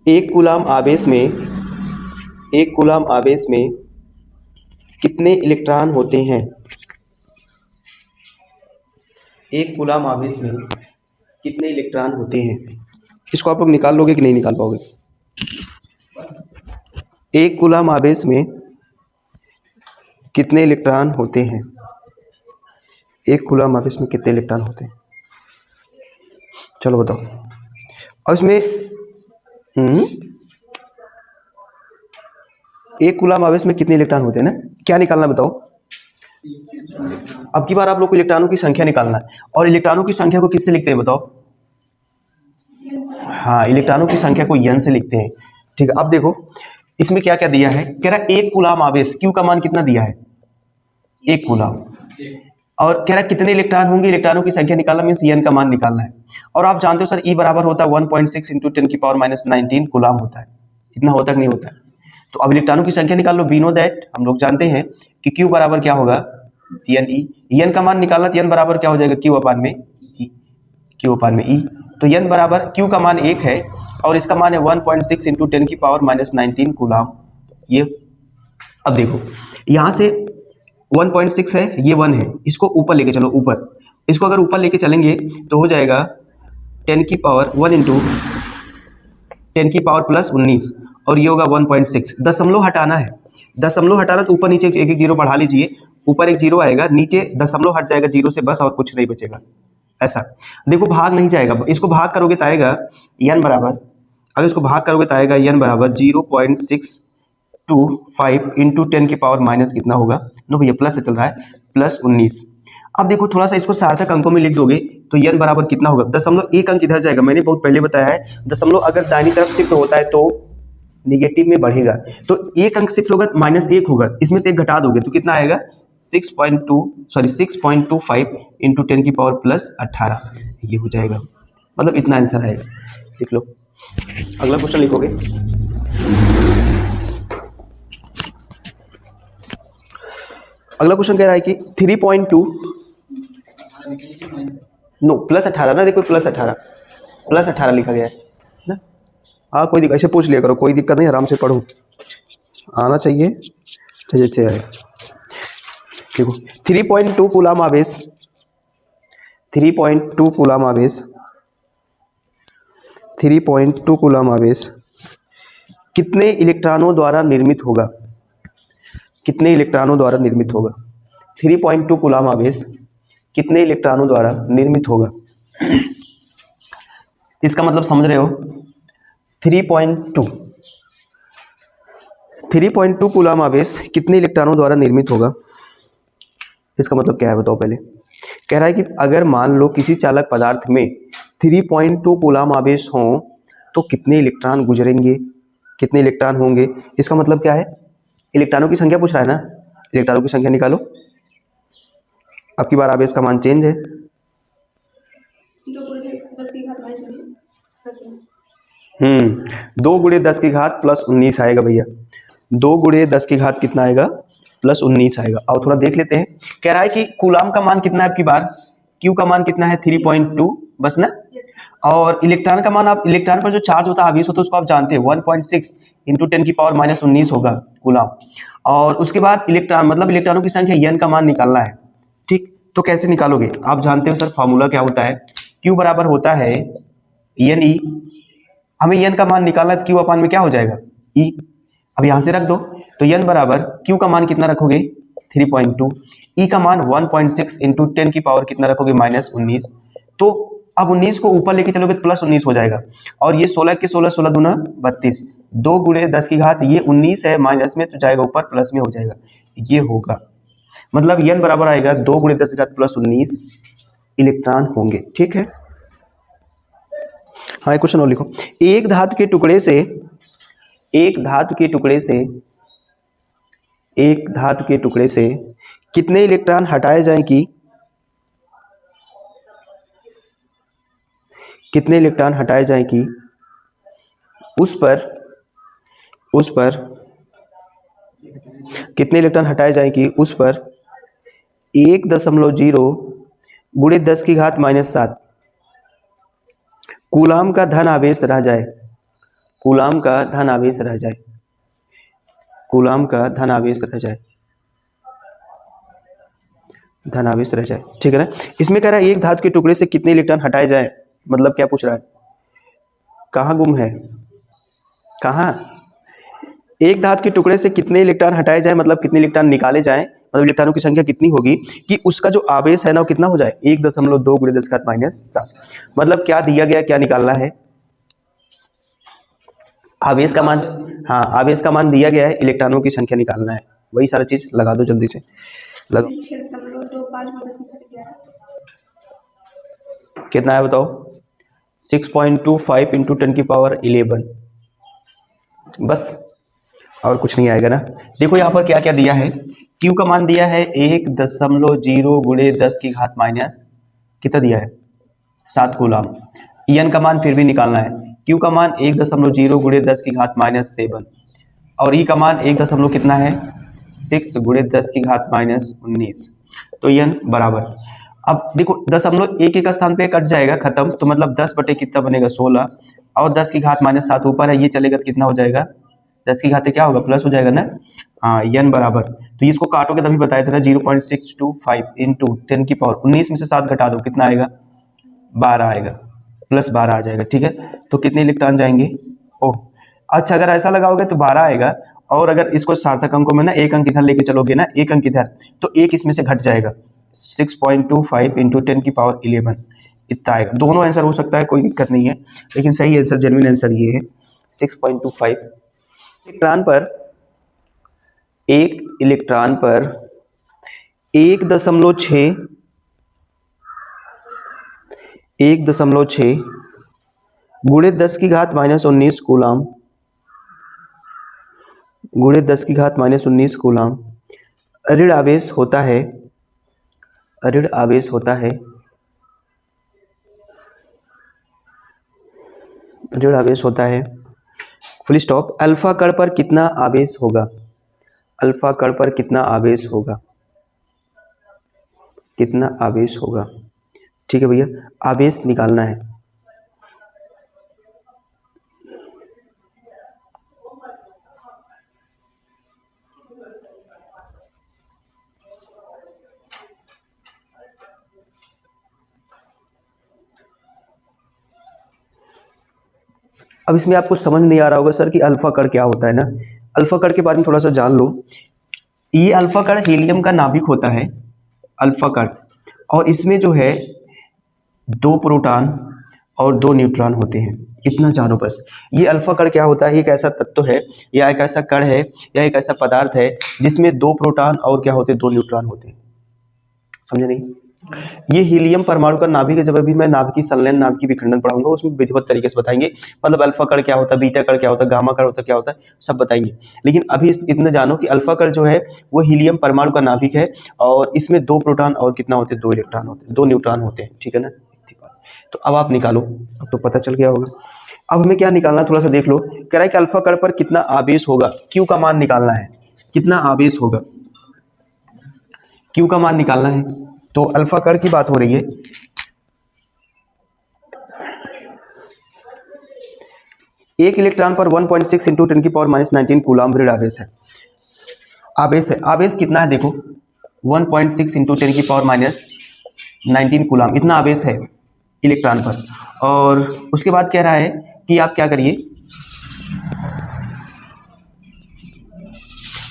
एक कूलाम आवेश में कितने इलेक्ट्रॉन होते हैं? एक कूलाम आवेश में कितने इलेक्ट्रॉन होते हैं? इसको आप लोग निकाल लोगे कि नहीं निकाल पाओगे? एक कूलाम आवेश में कितने इलेक्ट्रॉन होते हैं? एक कूलाम आवेश में कितने इलेक्ट्रॉन होते हैं? चलो बताओ। और इसमें एक कूलाम आवेश में कितने इलेक्ट्रॉन होते हैं ना, क्या निकालना बताओ? अब की बार आप लोग को इलेक्ट्रॉनों की संख्या निकालना है। और इलेक्ट्रॉनों की संख्या को किससे लिखते हैं बताओ? हाँ, इलेक्ट्रॉनों की संख्या को n से लिखते हैं। ठीक है, अब देखो इसमें क्या क्या दिया है। कह रहा है एक कूलाम आवेश, Q का मान कितना दिया है? एक कूलाम। और कह रहा है कितने इलेक्ट्रॉन होंगे, इलेक्ट्रॉनों की संख्या निकालना मीन्स n का मान निकालना है। और आप जानते हो सर E बराबर होता है 1.6 × 10⁻⁻19 कूलाम होता है। इतना होता कि नहीं होता है? तो अब इलेक्ट्रॉनों की संख्या निकाल लो। वी नो दैट, हम लोग जानते हैं कि Q बराबर क्या होगा? n का मान निकालना तो n बराबर क्या हो जाएगा? Q अपान में E। तो n बराबर Q का मान 1 है और इसका मान है 1.6 × 10⁻⁻19 कूलाम। ये अब देखो यहाँ से 1.6 है, ये 1 है, इसको ऊपर लेके चलो। ऊपर इसको अगर ऊपर लेके चलेंगे तो हो जाएगा 10⁻1 × 10⁻+19 और ये होगा 1.6। दशमलव हटाना है, दशमलव हटाना तो ऊपर नीचे एक एक जीरो बढ़ा लीजिए। ऊपर एक जीरो आएगा, नीचे दशमलव हट जाएगा जीरो से, बस और कुछ नहीं बचेगा। ऐसा देखो, भाग नहीं जाएगा। इसको भाग करोगे तो आएगा n बराबर, अगर इसको भाग करोगे तो आएगा n बराबर 0.625 × 10⁻⁻ कितना होगा? नो भैया प्लस से चल रहा है, +19। अब देखो थोड़ा सा इसको सार्थक अंकों में लिख दोगे तो n बराबर कितना होगा? दशमलव एक अंक इधर जाएगा। मैंने बहुत पहले बताया है, दशमलव अगर दाहिनी तरफ शिफ्ट होता है तो निगेटिव में बढ़ेगा। तो एक अंक शिफ्ट होगा -1 होगा, इसमें से एक घटा दोगे तो कितना आएगा? 6.25 × 10⁻+18 ये हो जाएगा। मतलब इतना आंसर आएगा। लिख लो, अगला क्वेश्चन लिखोगे। अगला क्वेश्चन कह रहा है कि 3.2 नो +18 ना, देखो +18 लिखा गया है ना। हाँ कोई दिक्कत, ऐसे पूछ लिया करो, कोई दिक्कत नहीं, आराम से पढ़ो, आना चाहिए जैसे आए। देखो 3.2 कूलाम आवेश, 3.2 कूलाम आवेश, 3.2 कूलाम आवेश कितने इलेक्ट्रॉनों द्वारा निर्मित होगा? कितने इलेक्ट्रॉनों द्वारा निर्मित होगा? 3.2 कूलाम आवेश कितने इलेक्ट्रॉनों द्वारा निर्मित होगा? इसका मतलब समझ रहे हो? 3.2 कूलाम आवेश कितने इलेक्ट्रॉनों द्वारा निर्मित होगा? इसका मतलब क्या है बताओ पहले। कह रहा है कि अगर मान लो किसी चालक पदार्थ में 3.2 कूलाम आवेश हो तो कितने इलेक्ट्रॉन गुजरेंगे, कितने इलेक्ट्रॉन होंगे? इसका मतलब क्या है? इलेक्ट्रॉनों की संख्या पूछ रहा है ना, इलेक्ट्रॉनों की संख्या निकालो। अब की बार आवेश का मान चेंज है। 2 × 10⁻+19 आएगा भैया। 2 × 10 कितना आएगा? +19 आएगा। और थोड़ा देख लेते हैं। कह रहा है कि कूलाम का मान कितना है? अब की बार Q का मान कितना है? 3.2 बस ना। और इलेक्ट्रॉन का मान, आप इलेक्ट्रॉन पर जो चार्ज होता है, आवेश होता है, उसको आप जानते हैं 1.6 × 10⁻⁻19 होगा कूलाम। और उसके बाद इलेक्ट्रॉन मतलब इलेक्ट्रॉनों की संख्या n का मान निकालना है। ठीक, तो कैसे निकालोगे? आप जानते हो सर फॉर्मूला क्या होता है? Q बराबर होता है Ne। हमें n का मान निकालना है, Q अपान में क्या हो जाएगा? E। अब यहां से रख दो तो n बराबर Q का मान कितना रखोगे? 3.2। E का मान 1.6 × 10⁻ कितना रखोगे? -19। तो अब 19 को ऊपर लेके चलोगे तो +19 हो जाएगा। और ये 16 के 16, 16 दूना 32, 2 × 10 ये 19 है, माइनस में तो जाएगा ऊपर, प्लस में हो जाएगा। ये होगा मतलब n बराबर आएगा 2 × 10⁻+19 इलेक्ट्रॉन होंगे। ठीक है, हाँ एक क्वेश्चन और लिखो। एक धातु के टुकड़े से कितने इलेक्ट्रॉन हटाए जाएं कि कितने इलेक्ट्रॉन हटाए जाएं कि उस पर कितने इलेक्ट्रॉन हटाए जाएं कि उस पर 1.0 × 10⁻⁻7 कूलाम का धन आवेश रह जाए। कूलाम का धन आवेश रह जाए, कूलाम का धन आवेश रह जाए, धन आवेश रह जाए, ठीक है ना। इसमें कह रहा है एक धातु के टुकड़े से कितने इलेक्ट्रॉन हटाए जाए, मतलब क्या पूछ रहा है, कहाँ गुम है, कहाँ, एक धातु के टुकड़े से कितने इलेक्ट्रॉन हटाए जाए, मतलब कितने इलेक्ट्रॉन निकाले जाए, मतलब इलेक्ट्रॉनों की संख्या कितनी होगी कि उसका जो आवेश है ना वो कितना हो जाए, 1.2 × 10⁻⁷। मतलब क्या दिया गया, क्या निकालना है, आवेश का मान, हाँ आवेश का मान दिया गया है, इलेक्ट्रॉनों की संख्या निकालना है, वही सारा चीज लगा दो जल्दी से, लगा। कितना है बताओ, 6.25 × 10⁻11, बस और कुछ नहीं आएगा ना। देखो यहाँ पर क्या क्या दिया है, Q का मान दिया है 1.0 × 10⁻⁻, कितना दिया है 7 कूलाम। En का मान फिर भी निकालना है, Q का मान 1.0 × 10⁻7 और E का मान 1 कितना है 6 × 10⁻19। तो En बराबर, अब देखो 0.1 का स्थान पे कट जाएगा खत्म, तो मतलब 10 बटे कितना बनेगा 16 और 10⁻�7 ऊपर है, ये चलेगा तो कितना हो जाएगा 10 की घात क्या होगा प्लस हो जाएगा ना, हाँ n बराबर, तो इसको काटोगे तभी बताया था ना 0.625 × 10⁻19 में से 7 घटा दो कितना आएगा 12 आएगा, प्लस 12 आ जाएगा, ठीक है। तो कितने इलेक्ट्रॉन जाएंगे, ओह अच्छा अगर ऐसा लगाओगे तो 12 आएगा, और अगर इसको सार्थक अंकों में ना एक अंक इधर लेके चलोगे ना, एक अंक इधर, तो एक इसमें से घट जाएगा, 6.25 × 10⁻11 इतना आएगा। दोनों आंसर हो सकता है, कोई दिक्कत नहीं है, लेकिन सही आंसर जेन्युइन आंसर ये है 6.25। इलेक्ट्रॉन पर, एक इलेक्ट्रॉन पर 1.6 गुणे 10⁻⁻19 कूलाम, गुणे 10⁻⁻19 कूलाम ऋण आवेश होता है, ऋण आवेश होता है, ऋण आवेश होता है, फुल स्टॉप। अल्फा कण पर कितना आवेश होगा, अल्फा कण पर कितना आवेश होगा, कितना आवेश होगा, ठीक है भैया, आवेश निकालना है। अब इसमें आपको समझ नहीं आ रहा होगा सर कि अल्फा कण क्या होता है ना, अल्फा कण के बारे में थोड़ा सा जान लो। ये अल्फा कण हीलियम का नाभिक होता है, अल्फा कण, और इसमें जो है 2 प्रोटॉन और 2 न्यूट्रॉन होते हैं, इतना जानो बस। ये अल्फा कण क्या होता है, एक ऐसा तत्व है या एक ऐसा कण है या एक ऐसा पदार्थ है जिसमें 2 प्रोटॉन और क्या होते हैं 2 न्यूट्रॉन होते हैं, समझे नहीं। ये हीलियम परमाणु का नाभिक है, जब अभी मैं नाभिकीय संलयन नाभिकीय विखंडन पढ़ाऊंगा उसमें विधिवत तरीके से बताएंगे, मतलब अल्फा कण क्या होता है, बीटा कण क्या होता है, गामा कण होता है, क्या होता है, सब बताएंगे। लेकिन अभी इतना जानो कि अल्फा कण जो है वो हीलियम परमाणु का नाभिक है और इसमें 2 प्रोटॉन और कितना होते हैं 2 इलेक्ट्रॉन होते हैं, 2 न्यूट्रॉन होते हैं, ठीक है ना। तो अब आप निकालो, अब तो पता चल गया होगा। अब हमें क्या निकालना थोड़ा सा देख लो, कह रहा है कि अल्फा कण पर कितना आवेश होगा, क्यू का मान निकालना है, कितना आवेश होगा, क्यू का मान निकालना है। तो अल्फा कण की बात हो रही है, एक इलेक्ट्रॉन पर 1.6 × 10⁻⁻19 कूलाम ऋण आवेश है, आवेश है, आवेश कितना है देखो 1.6 × 10⁻⁻19 कूलाम, इतना आवेश है इलेक्ट्रॉन पर। और उसके बाद कह रहा है कि आप क्या करिए,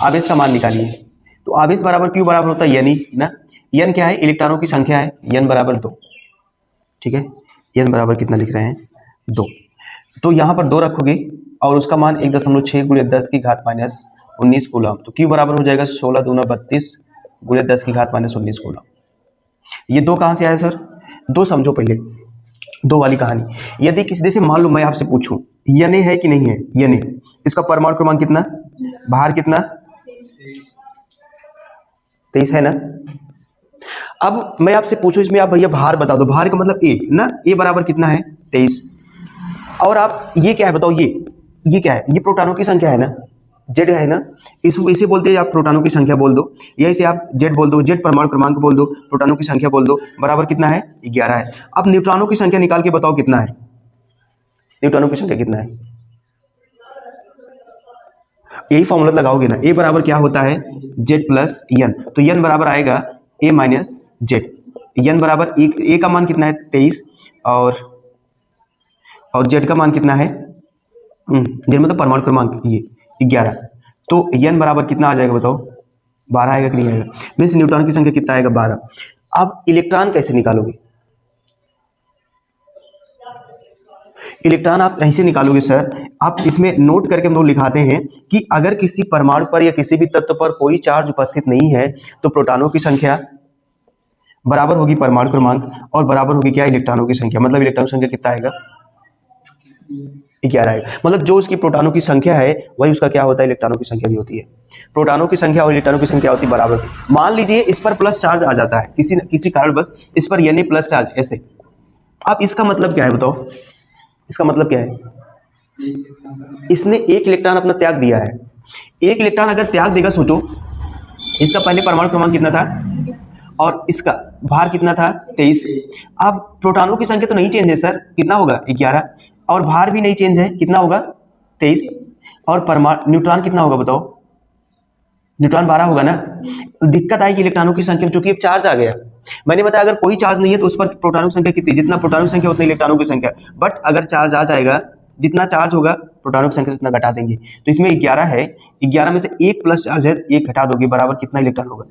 आवेश का मान निकालिए। तो आवेश बराबर क्यू बराबर होता है यानी ना, n क्या है, इलेक्ट्रॉनों की संख्या है, n बराबर 2, ठीक है, n बराबर कितना लिख रहे हैं 2, तो यहाँ पर 2 रखोगे और उसका मान 1.6 × 10⁻⁻19 कूलाम, तो क्यू बराबर हो जाएगा 16 दूना 32 × 10⁻⁻19 कूलाम। ये 2 कहाँ से आया सर, 2 समझो पहले, 2 वाली कहानी। यदि किसी से मान लो मैं आपसे पूछूं यने है कि नहीं है, यने, इसका परमाणु क्रमांक कितना, बाहर कितना 23 है ना। अब मैं आपसे पूछूं इसमें आप भैया भार बता दो, भार का मतलब ए ना, ए बराबर कितना है 23, और आप ये क्या है बताओ, ये क्या है, ये प्रोटॉनों की संख्या है ना, जेड है ना, इसे बोलते हैं आप प्रोटॉनों की संख्या बोल दो, या इसे आप जेड बोल दो, जेड परमाणु क्रमांक बोल दो, प्रोटॉनों की संख्या बोल दो, बराबर कितना है 11 है। अब न्यूट्रॉनों की संख्या निकाल के बताओ कितना है, न्यूट्रॉनों की संख्या कितना है, यही फॉर्मूला लगाओगे ना, ए बराबर क्या होता है जेड प्लस एन, तो एन बराबर आएगा ए माइनस जेड। एन बराबर ए का मान कितना है 23 और जेड का मान कितना है जेड मतलब परमाणु क्रमांक ये 11, तो एन बराबर कितना आ जाएगा बताओ 12 आएगा कि नहीं आएगा। मीन्स न्यूट्रॉन की संख्या कितना आएगा 12। अब इलेक्ट्रॉन कैसे निकालोगे, इलेक्ट्रॉन आप ऐसे निकालोगे सर, आप इसमें नोट करके हम लोग लिखाते हैं कि अगर किसी परमाणु पर या किसी भी तत्व पर कोई चार्ज उपस्थित नहीं है तो प्रोटॉनों की संख्या बराबर होगी परमाणु क्रमांक और बराबर होगी क्या इलेक्ट्रॉनों की संख्या, मतलब इलेक्ट्रॉनों की संख्या कितना आएगा 11 आएगा। मतलब जो उसकी प्रोटॉनों की संख्या है वही उसका क्या होता है इलेक्ट्रॉनों की संख्या भी होती है। प्रोटॉनों की संख्या और इलेक्ट्रॉनों की संख्या होती है बराबर। मान लीजिए इस पर प्लस चार्ज आ जाता है किसी कारण बस इस पर यानी प्लस चार्ज ऐसे, अब इसका मतलब क्या है बताओ, इसका मतलब क्या है, इसने एक इलेक्ट्रॉन अपना त्याग दिया है। एक इलेक्ट्रॉन अगर त्याग देगा सोचो, इसका पहले परमाणु क्रमांक कितना था और इसका भार कितना था 23। अब प्रोटॉनों की संख्या तो नहीं चेंज है सर, कितना होगा 11 और भार भी नहीं चेंज है, कितना होगा 23 और परमाणु न्यूट्रॉन कितना होगा बताओ, न्यूट्रॉन 12 होगा ना। दिक्कत आएगी इलेक्ट्रॉनों की संख्या में, क्योंकि अब चार्ज आ गया। मैंने बताया अगर कोई चार्ज नहीं है तो उस पर प्रोटॉनों की संख्या कितनी, जितना प्रोटॉनों की संख्या उतनी इलेक्ट्रॉनों की संख्या, बट अगर चार्ज आ जाएगा जितना चार्ज होगा प्रोटॉनों की संख्या उतना घटा देंगे। तो इसमें 11 है, 11 में से एक प्लस चार्ज है, एक घटा दोगे बराबर कितना इलेक्ट्रॉन होगा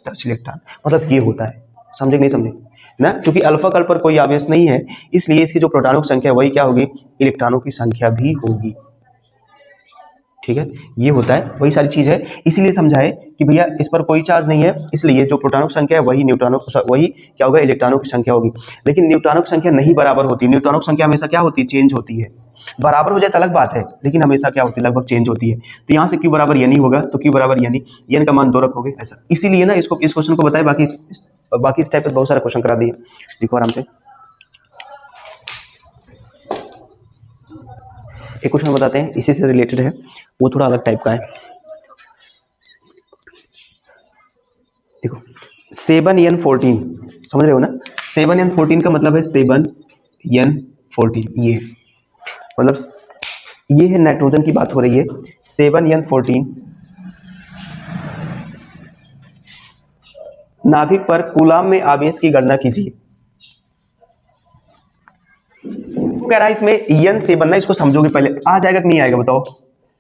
10 इलेक्ट्रॉन। मतलब ये होता है, समझे नहीं समझे ना, क्योंकि अल्फा कल पर कोई आवेश नहीं है इसलिए इसकी जो प्रोटॉनों की संख्या वही क्या होगी इलेक्ट्रॉनों की संख्या भी होगी। ठीक है, ये होता है वही सारी चीज है, इसीलिए समझाए कि भैया इस पर कोई चार्ज नहीं है इसलिए जो प्रोटॉनों की संख्या है वही न्यूट्रॉनों वही क्या होगा इलेक्ट्रॉनों की संख्या होगी। लेकिन न्यूट्रॉनों की संख्या नहीं बराबर होती, न्यूट्रॉनों की संख्या हमेशा क्या होती है चेंज होती है। बराबर हो जाए तो अलग बात है, लेकिन हमेशा क्या होती है लगभग चेंज होती है। तो यहाँ से क्यू बराबर यानी होगा तो क्यू बराबर यानी एन का मान 2 रखोगे ऐसा, इसीलिए ना इसको इस क्वेश्चन को बताए, बाकी इस टाइप पे बहुत सारा क्वेश्चन करा दिए। देखो आराम से एक क्वेश्चन बताते हैं, इसी से रिलेटेड है, वो थोड़ा अलग टाइप का है। देखो 7n14 समझ रहे हो ना, 7n14 का मतलब है 7n14, ये मतलब ये है नाइट्रोजन की बात हो रही है। 7n14 नाभिक पर कूलाम में आवेश की गणना कीजिए। कह रहा है इसमें एन से बनना, इसको समझोगे पहले आ जाएगा कि नहीं आएगा बताओ।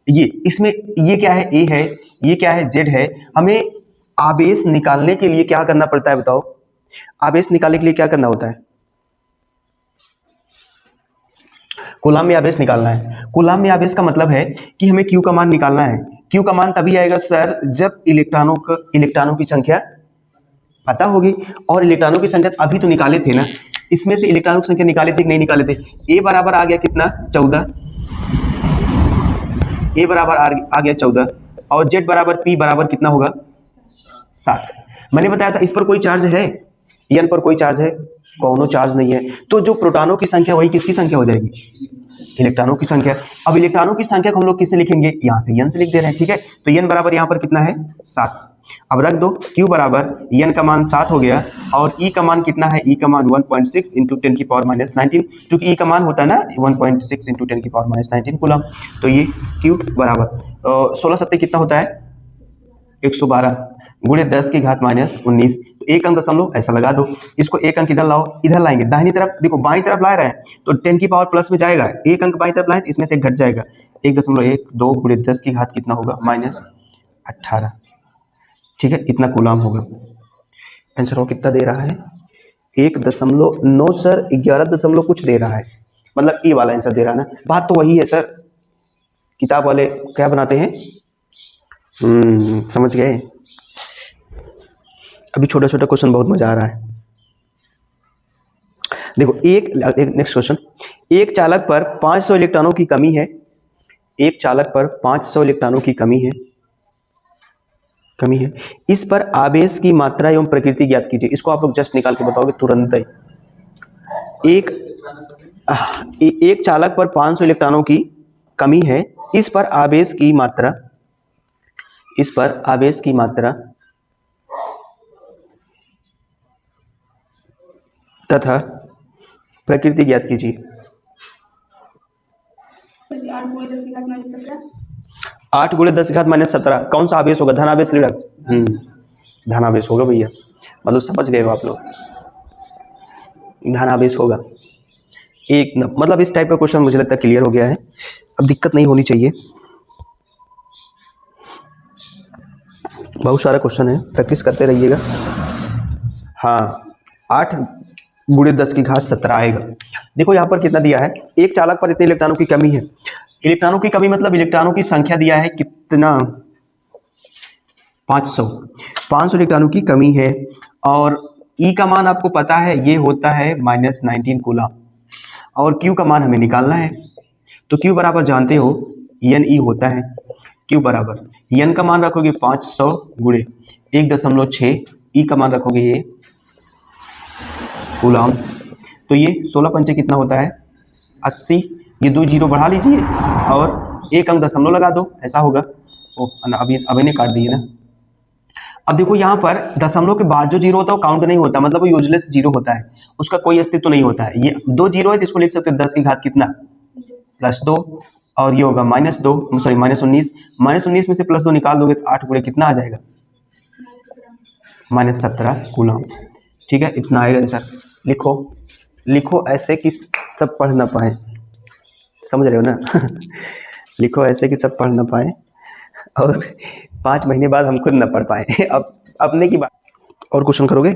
ये इसमें ये क्या है ए है, ये क्या है जेड है। हमें आवेश निकालने के लिए क्या करना पड़ता है बताओ, आवेश निकालने के लिए क्या करना होता है, कूलाम में आवेश निकालना है। कूलाम में आवेश का मतलब है कि हमें क्यू का मान निकालना है। क्यू का मान तभी आएगा सर जब इलेक्ट्रॉनों की संख्या पता होगी, और इलेक्ट्रॉनों की संख्या अभी तो निकाले थे ना, इसमें से इलेक्ट्रॉनों की संख्या निकाले थे कि नहीं निकाले थे। ए बराबर आ गया कितना 14, ए बराबर आ गया 14 और जेड बराबर पी बराबर कितना होगा 7। मैंने बताया था इस पर कोई चार्ज है, एन पर कोई चार्ज है, कौनो चार्ज नहीं है, तो जो प्रोटॉनों की संख्या वही किसकी संख्या हो जाएगी इलेक्ट्रॉनों की संख्या। अब इलेक्ट्रॉनों की संख्या को हम लोग किससे लिखेंगे, यहाँ से एन से लिख दे रहे हैं। ठीक है, तो एन बराबर यहाँ पर कितना है 7। अब रख दो Q बराबर एन का मान 7 हो गया और E का मान कितना है, E का मान 1.6 इंटू 10 की पावर माइनस 19, क्योंकि E का मान होता है ना 1.6 इंटू 10 की पावर माइनस 19 कूलम। तो ये Q बराबर 16 सत्ते कितना होता है 112 गुणे 10 की घात माइनस 19, तो एक अंक दशमलव ऐसा लगा दो। इसको एक अंक इधर लाओ, इधर लाएंगे दाहिनी तरफ, देखो बाई तरफ ला रहे हैं तो 10 की पावर प्लस में जाएगा, एक अंक बाई तरफ लाए इसमें से घट जाएगा, 1.12 गुणे 10 की घात कितना होगा माइनस 18। ठीक है, इतना कूलाम होगा। आंसर वो कितना दे रहा है 1.9 सर, 11 दशमलव कुछ दे रहा है, मतलब ये वाला आंसर दे रहा है ना। बात तो वही है सर, किताब वाले क्या बनाते हैं समझ गए। अभी छोटा छोटा क्वेश्चन बहुत मजा आ रहा है। देखो एक नेक्स्ट क्वेश्चन, एक चालक पर 500 इलेक्ट्रॉनों की कमी है, एक चालक पर 500 इलेक्ट्रॉनों की कमी है, इस पर आवेश की मात्रा एवं प्रकृति ज्ञात कीजिए। इसको आप लोग जस्ट निकाल के बताओगे तुरंत ही। एक चालक पर 500 इलेक्ट्रॉनों की कमी है, इस पर आवेश की मात्रा तथा प्रकृति ज्ञात कीजिए। 8 गुणे 10 की घात -17 कौन सा आवेश होगा? धनावेश ऋणक? धनावेश होगा भैया, मतलब समझ गए हो आप लोग, धनावेश होगा। एक मतलब इस टाइप का क्वेश्चन मुझे लगता है क्लियर हो गया है, अब दिक्कत नहीं होनी चाहिए। बहुत सारा क्वेश्चन है, प्रैक्टिस करते रहिएगा। हाँ, 8 गुणे 10 की घात 17 आएगा। देखो यहाँ पर कितना दिया है, एक चालक पर इतने इलेक्ट्रॉनों की कमी है। इलेक्ट्रॉनों की कमी मतलब इलेक्ट्रॉनों की संख्या दिया है कितना? 500 इलेक्ट्रॉनों की कमी है। और ई का मान आपको पता है ये होता है -19 कूलम, और क्यू का मान हमें निकालना है। तो क्यू बराबर जानते हो एन ई होता है। क्यू बराबर एन का मान रखोगे 500 गुणे 1.6, ई का मान रखोगे ये कूलम, तो ये 16 पंचे कितना होता है? 80। ये 2 जीरो बढ़ा लीजिए और एक अंक दशमलव लगा दो, ऐसा होगा। अभी ने काट दिए ना। अब देखो यहाँ पर दशमलव के बाद जो जीरो होता है वो काउंट नहीं होता, मतलब वो यूजलेस जीरो होता है, उसका कोई अस्तित्व नहीं होता है। ये 2 जीरो है तो इसको लिख सकते हो 10 की घात कितना? +2, और ये होगा -2 सॉरी -19। -19 में से +2 निकाल दोगे तो 8 गुणे कितना आ जाएगा? -17 कूलम। ठीक है, इतना आएगा आंसर। लिखो लिखो ऐसे कि सब पढ़ ना पाए, समझ रहे हो ना? लिखो ऐसे कि सब पढ़ ना पाए और 5 महीने बाद हम खुद न पढ़ पाए। अब अपने की बात। और क्वेश्चन करोगे?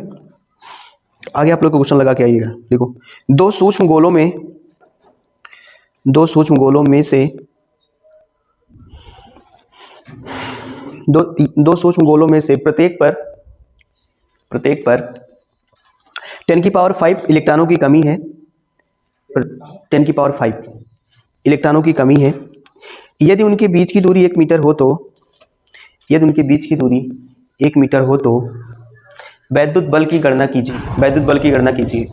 आगे आप लोग को क्वेश्चन लगा के आइएगा। देखो, दो सूक्ष्म गोलों में से दो सूक्ष्म गोलों में से प्रत्येक पर 10⁵ इलेक्ट्रॉनों की कमी है। 10⁵ इलेक्ट्रॉनों की कमी है। यदि उनके बीच की दूरी 1 मीटर हो तो वैद्युत बल की गणना कीजिए।